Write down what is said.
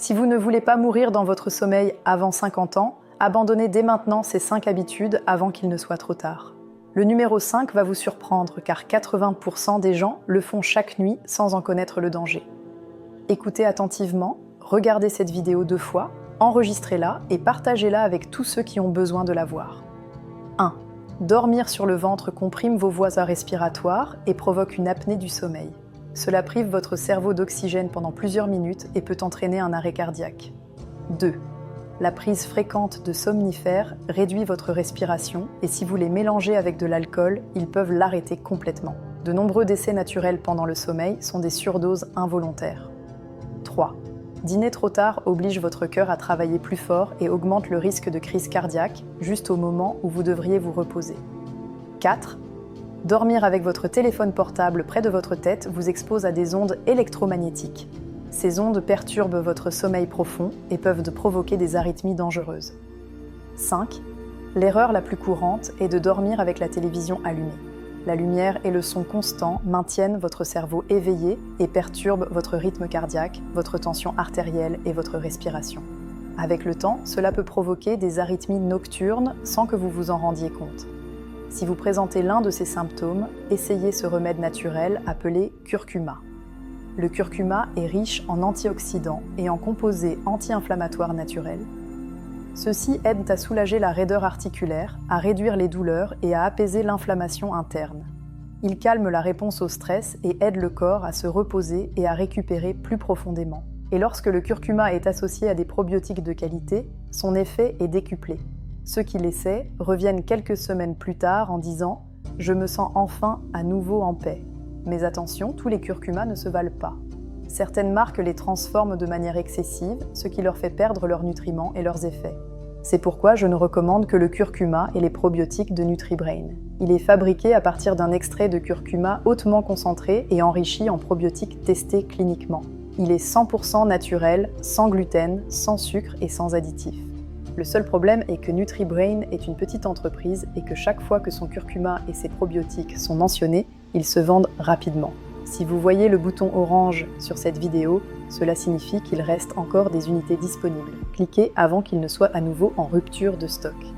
Si vous ne voulez pas mourir dans votre sommeil avant 50 ans, abandonnez dès maintenant ces 5 habitudes avant qu'il ne soit trop tard. Le numéro 5 va vous surprendre car 80% des gens le font chaque nuit sans en connaître le danger. Écoutez attentivement, regardez cette vidéo 2 fois, enregistrez-la et partagez-la avec tous ceux qui ont besoin de la voir. 1. Dormir sur le ventre comprime vos voies respiratoires et provoque une apnée du sommeil. Cela prive votre cerveau d'oxygène pendant plusieurs minutes et peut entraîner un arrêt cardiaque. 2. La prise fréquente de somnifères réduit votre respiration et si vous les mélangez avec de l'alcool, ils peuvent l'arrêter complètement. De nombreux décès naturels pendant le sommeil sont des surdoses involontaires. 3. Dîner trop tard oblige votre cœur à travailler plus fort et augmente le risque de crise cardiaque juste au moment où vous devriez vous reposer. 4. Dormir avec votre téléphone portable près de votre tête vous expose à des ondes électromagnétiques. Ces ondes perturbent votre sommeil profond et peuvent provoquer des arythmies dangereuses. 5. L'erreur la plus courante est de dormir avec la télévision allumée. La lumière et le son constant maintiennent votre cerveau éveillé et perturbent votre rythme cardiaque, votre tension artérielle et votre respiration. Avec le temps, cela peut provoquer des arythmies nocturnes sans que vous vous en rendiez compte. Si vous présentez l'un de ces symptômes, essayez ce remède naturel appelé curcuma. Le curcuma est riche en antioxydants et en composés anti-inflammatoires naturels. Ceux-ci aident à soulager la raideur articulaire, à réduire les douleurs et à apaiser l'inflammation interne. Ils calment la réponse au stress et aident le corps à se reposer et à récupérer plus profondément. Et lorsque le curcuma est associé à des probiotiques de qualité, son effet est décuplé. Ceux qui l'essaient reviennent quelques semaines plus tard en disant « Je me sens enfin à nouveau en paix ». Mais attention, tous les curcumas ne se valent pas. Certaines marques les transforment de manière excessive, ce qui leur fait perdre leurs nutriments et leurs effets. C'est pourquoi je ne recommande que le curcuma et les probiotiques de NutriBrain. Il est fabriqué à partir d'un extrait de curcuma hautement concentré et enrichi en probiotiques testés cliniquement. Il est 100% naturel, sans gluten, sans sucre et sans additifs. Le seul problème est que NutriBrain est une petite entreprise et que chaque fois que son curcuma et ses probiotiques sont mentionnés, ils se vendent rapidement. Si vous voyez le bouton orange sur cette vidéo, cela signifie qu'il reste encore des unités disponibles. Cliquez avant qu'il ne soit à nouveau en rupture de stock.